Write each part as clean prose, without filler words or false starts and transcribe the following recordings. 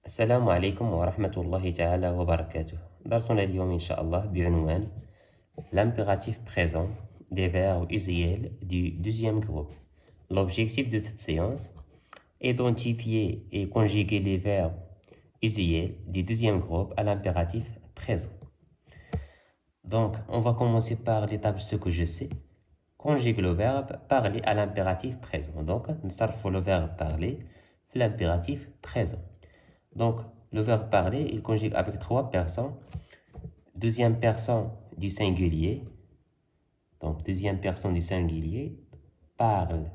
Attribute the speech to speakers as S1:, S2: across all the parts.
S1: السلام عليكم ورحمة الله تعالى وبركاته. درسنا اليوم إن شاء الله بعنوان l'impératif présent des verbes usuels du deuxième groupe. L'objectif de cette séance est d'identifier et conjuguer les verbes usuels du deuxième groupe à l'impératif présent. Donc, on va commencer par l'étape ce que je sais. Conjugue le verbe parler à l'impératif présent. Donc, nous le verbe parler à l'impératif présent. Donc, le verbe parler, il conjugue avec trois personnes. Deuxième personne du singulier. Donc, deuxième personne du singulier parle.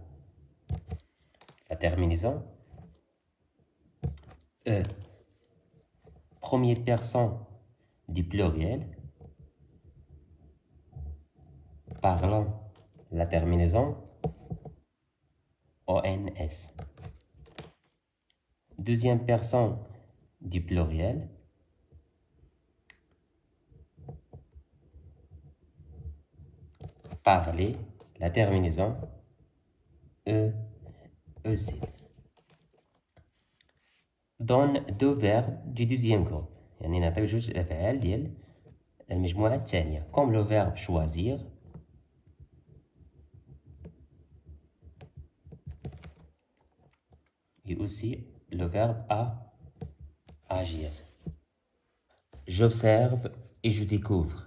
S1: La terminaison. Première personne du pluriel. Parlant. La terminaison. ONS. Deuxième personne du pluriel. Parler, la terminaison EC. Donne deux verbes du deuxième groupe. يعني نعطيو جوج الأفعال ديال المجموعة الثانية. Comme le verbe choisir et aussi le verbe agir. J'observe et je découvre.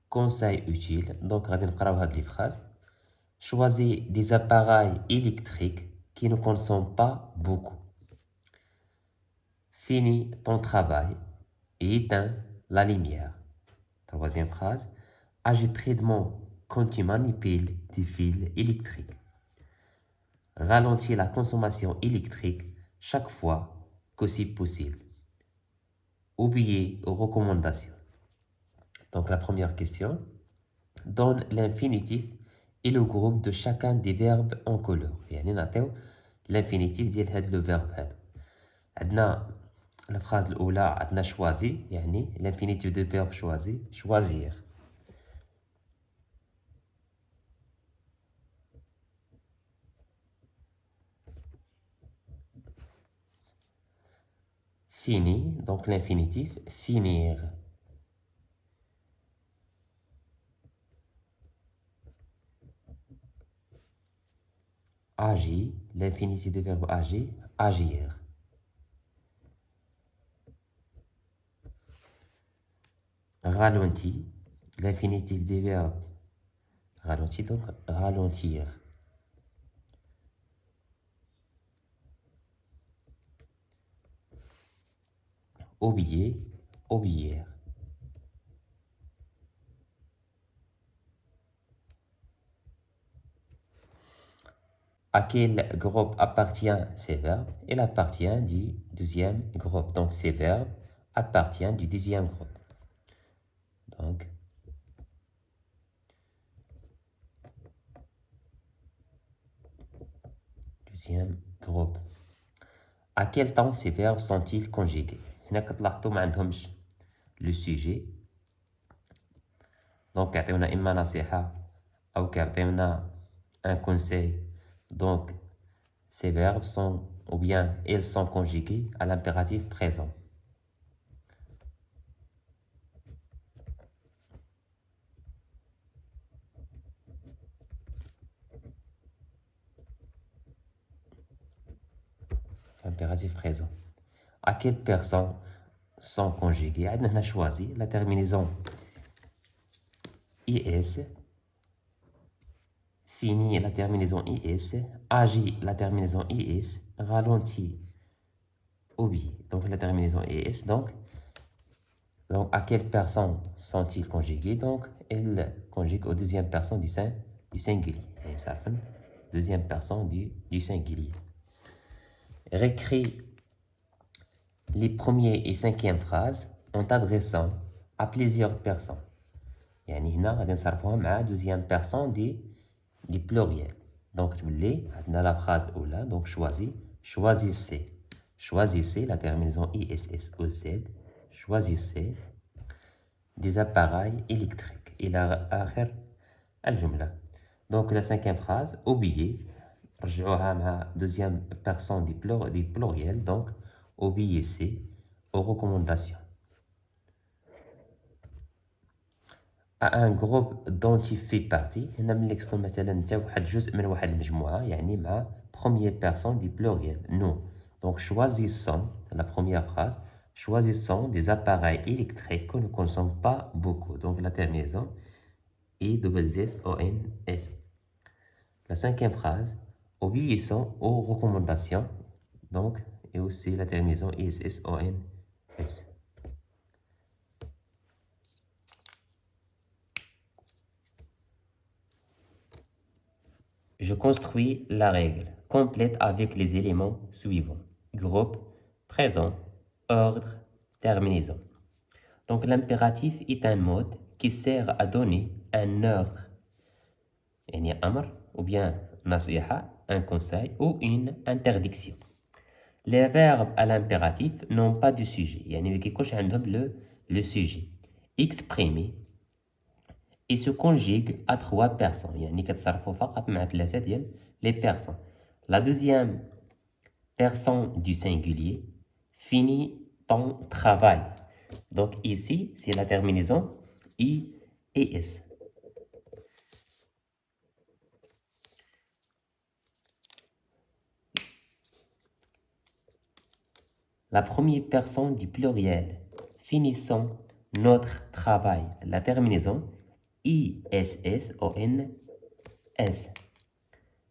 S1: Conseil utile. Donc, غادي نقراو هاد les phrases. Choisis des appareils électriques qui ne consomment pas beaucoup. Finis ton travail et éteins la lumière. Troisième phrase. Agis prudemment quand tu manipules des fils électriques. Ralentis la consommation électrique chaque fois que c'est possible. Obéis aux recommandations. Donc la première question. Donne l'infinitif et le groupe de chacun des verbes en couleur. يعني نعطيو l'infinitif ديال هاد le verbe هذا. عندنا la phrase الأولى عندنا choisi يعني l'infinitif de verbe choisi choisir. Fini, donc l'infinitif finir. Agir, l'infinitif du verbe agir, agir. Ralenti, l'infinitif du verbe ralenti, donc ralentir. Oublier, obéir. À quel groupe appartient ces verbes? Il appartient du deuxième groupe. Donc ces verbes appartiennent du deuxième groupe. Donc, deuxième groupe. À quel temps ces verbes sont-ils conjugués? هنا كتلاحظوا ما عندهمش le sujet. Donc كيعطيونا إما نصيحة أو كيعطيونا un conseil. Donc ces verbes sont ou bien ils sont conjugués à l'impératif présent. Impératif présent. À quelle personne sont conjugués? On a choisi la terminaison IS, fini la terminaison IS, agit la terminaison IS, ralenti OBI, donc la terminaison IS. Donc à quelle personne sont-ils conjugués? Donc, ils conjuguent aux deuxième personne du singulier. Deuxième personne du singulier. Récris les premières et cinquième phrases en t'adressant à plusieurs personnes. يعني هنا غادي نصرفوها مع deuxième personne du pluriel. Donc تولي عندنا la phrase الأولى donc choisissez la terminaison ISS choisissez des appareils électriques إلى آخر الجملة. Donc la cinquième phrase oubliez رجعوها مع deuxième personne du pluriel donc obéissez aux recommandations. À un groupe dont il fait partie, هنا ملي تكون مثلا انت واحد جزء من واحد المجموعة يعني مع première personne du pluriel nous. Donc choisissons la première phrase, choisissons des appareils électriques qui ne consomment pas beaucoup. Donc la terminaison ISSONS. La cinquième phrase, obéissons aux recommandations. Donc et aussi la terminaison ISSONS. Je construis la règle complète avec les éléments suivants. Groupe, présent, ordre, terminaison. Donc l'impératif est un mode qui sert à donner un ordre. يعني أمر ou bien نصيحة, un conseil ou une interdiction. Les verbes à l'impératif n'ont pas de sujet. يعني ما كيكونش عندهم le sujet. Exprimer et se conjugue à 3 personnes. يعني كتصرفوا فقط مع 3 ديال les personnes. La deuxième personne du singulier finit ton travail. Donc ici, c'est la terminaison I et S. La première personne du pluriel finissons notre travail. La terminaison ISSONS.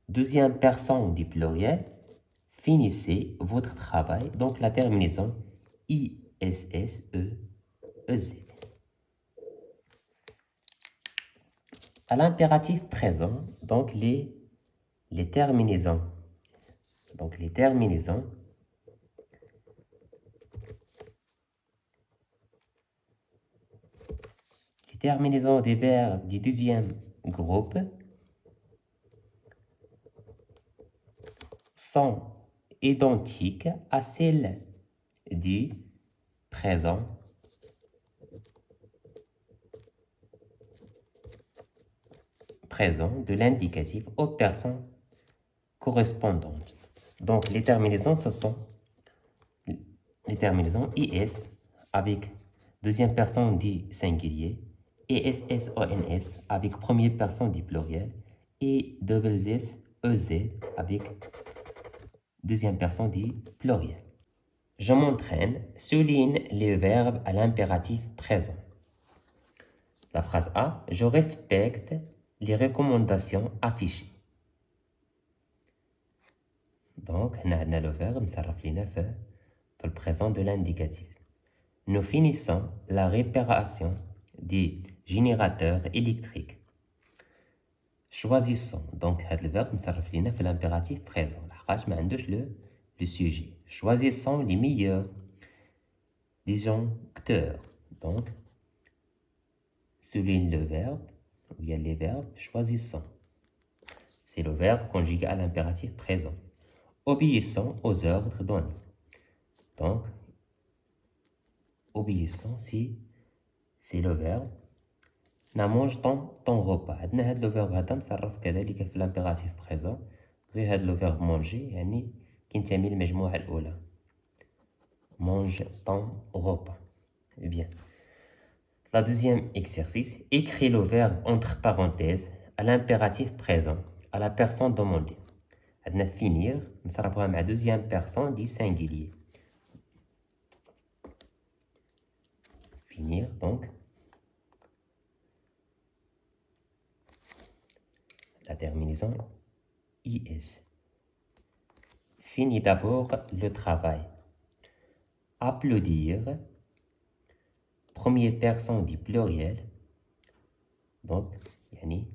S1: Deuxième personne du pluriel, finissez votre travail. Donc la terminaison ISSEEZ. À l'impératif présent, donc les terminaisons. Donc les terminaisons des verbes du deuxième groupe sont identiques à celles du présent de l'indicatif aux personnes correspondantes. Donc les terminaisons, ce sont les terminaisons IS avec deuxième personne du singulier, et SSONS avec première personne du pluriel, et EZ avec deuxième personne du pluriel. Je m'entraîne, souligne les verbes à l'impératif présent. La phrase A, je respecte les recommandations affichées. Donc, on a le verbe, ça reflète le présent de l'indicatif. Nous finissons la réparation des générateurs électriques. Choisissons. Donc, le verbe, ça reflète l'impératif présent. Le sujet. Choisissons les meilleurs disjoncteurs. Donc, souligne le verbe, ou bien les verbes, choisissons. C'est le verbe conjugué à l'impératif présent. Obéissons aux ordres donnés. Donc, obéissons, c'est le verbe. Mange ton repas. Le verbe هذا مصرف كذلك في l'impératif présent. غير هذا le verbe manger يعني كينتمي للمجموعة الأولى. Mange ton repas. Eh bien. La deuxième exercice, écris le verbe entre parenthèses à l'impératif présent à la personne demandée. عندنا finir نصرفوها مع deuxième personne du singulier. Finir donc. La terminaison IS. Finis d'abord le travail. Applaudir. Première personne du pluriel. Donc, yani.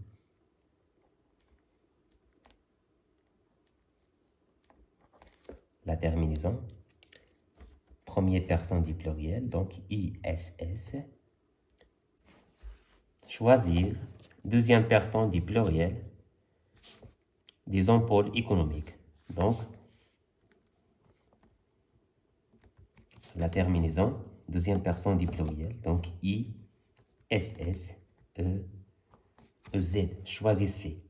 S1: La terminaison. Première personne du pluriel. Donc, ISS. Choisir. Deuxième personne du pluriel. Des pôles économiques. Donc, la terminaison, deuxième personne du pluriel, donc I, S, S, E, Z. Choisissez.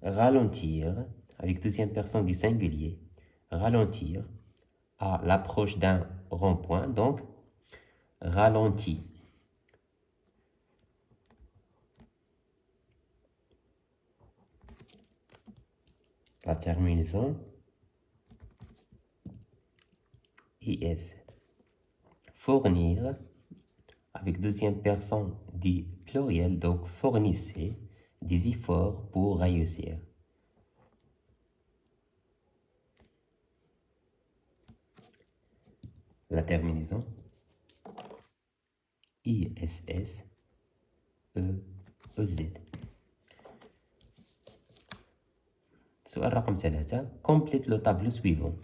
S1: Ralentir, avec deuxième personne du singulier. Ralentir. à l'approche d'un rond-point, donc ralentit. La terminaison IS. Fournir, avec deuxième personne dit pluriel, donc fournissez des efforts pour réussir. La terminaison ISS EZ. سؤال رقم 3. Complète le tableau suivant.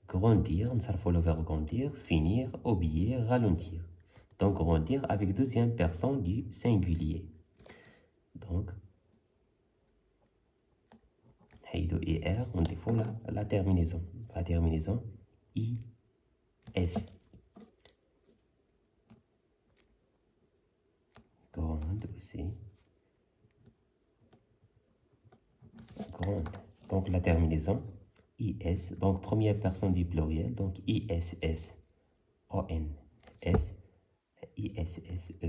S1: Grandir, نصرفوا le verbe grandir, finir, oublier, ralentir. Donc grandir avec deuxième personne du singulier. Donc, حيدو ER, on défaut la terminaison. La terminaison IS. Grande aussi. Grande. Donc la terminaison IS, donc première personne du pluriel, donc ISS, ONS, ISSE,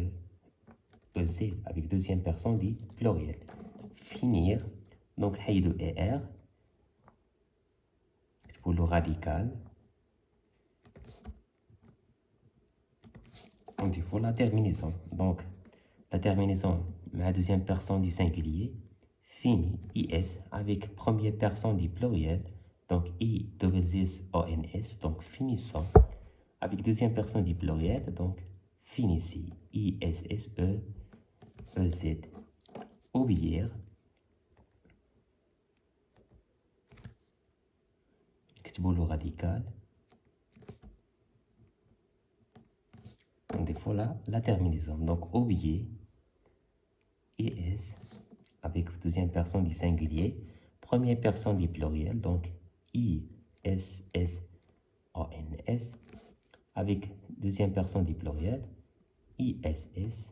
S1: EZ, avec deuxième personne du pluriel. Finir, donc حيدو ER, c'est pour le radical. On dit pour la terminaison. Donc la terminaison, la deuxième personne du singulier, fini, IS, avec première personne du pluriel, donc ISS, donc finissant, avec deuxième personne du pluriel, donc finissez, ISSE, EZ. Oublier, كتبوا le radical, on défaut la terminaison, donc oublier, IS, avec deuxième personne du singulier, première personne du pluriel, donc ISSONS, avec deuxième personne du pluriel, ISSEEZ.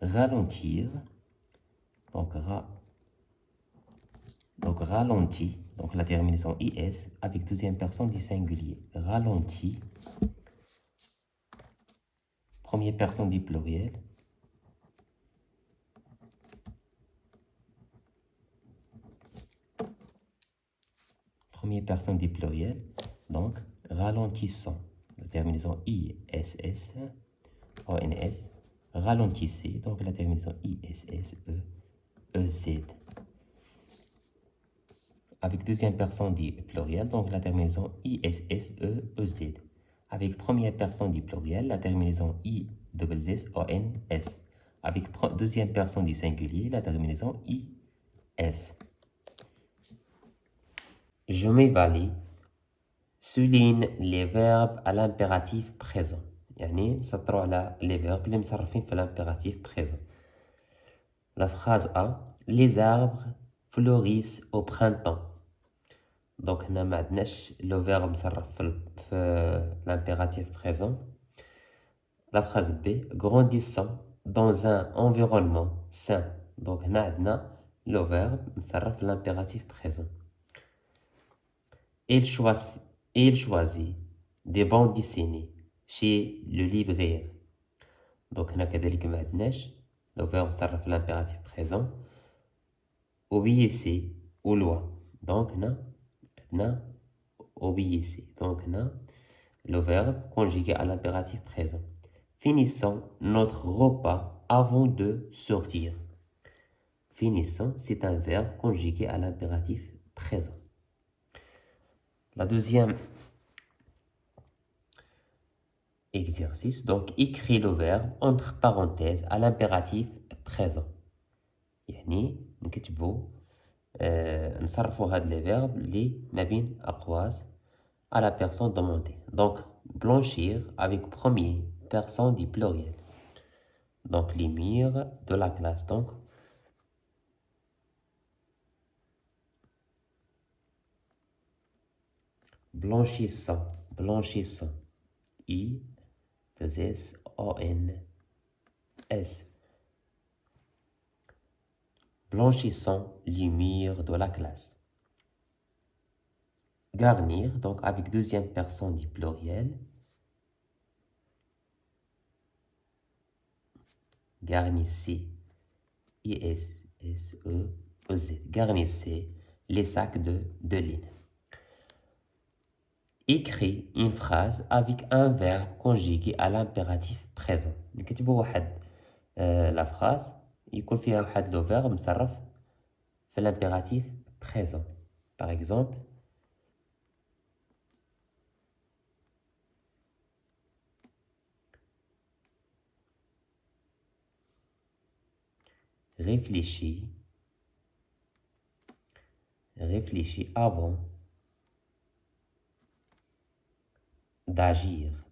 S1: Ralentir, donc ralenti, donc la terminaison IS, avec deuxième personne du singulier, ralenti, première personne du pluriel, première personne du pluriel, donc ralentissant, la terminaison ISS, ONS, ralentissez, donc la terminaison ISSE, EZ. Avec deuxième personne du pluriel, donc la terminaison ISSE, EZ. Avec première personne du pluriel, la terminaison ISSONS. Avec deuxième personne du singulier, la terminaison IS. Je m'évalue. Souligne les verbes à l'impératif présent. يعني نسطروا على les verbes اللي مصرفين في l'impératif présent. La phrase A. Les arbres fleurissent au printemps. Donc هنا ما عندناش le verbe مصرف في l'impératif présent. La phrase B. Grandissant dans un environnement sain. Donc هنا عندنا le verbe مصرف في l'impératif présent. Il choisit des bandes dessinées chez le libraire. Donc هنا كذلك ما عندناش le verbe مصرف في l'impératif présent. Obéissez aux lois. Donc هنا obéissez. Donc هنا le verbe conjugué à l'impératif présent. Finissons notre repas avant de sortir. Finissons, c'est un verbe conjugué à l'impératif présent. La deuxième exercice, donc écrit le verbe entre parenthèses à l'impératif présent. يعني نكتبوا نصرفوا هاد les verbes اللي ما بين أقواس à la personne demandée. Donc blanchir avec premier personne du pluriel. Donc les murs de la classe. Donc blanchissant, blanchissant. ISSONS. Blanchissant les murs de la classe. garnir, donc avec deuxième personne du pluriel. Garnissez, I-S-S-E-E-Z, garnissez les sacs de laine. Écris une phrase avec un verbe conjugué à l'impératif présent. نكتبوا la phrase يكون فيها واحد le verbe مصرف في l'impératif présent. Par exemple, réfléchis avant d'agir.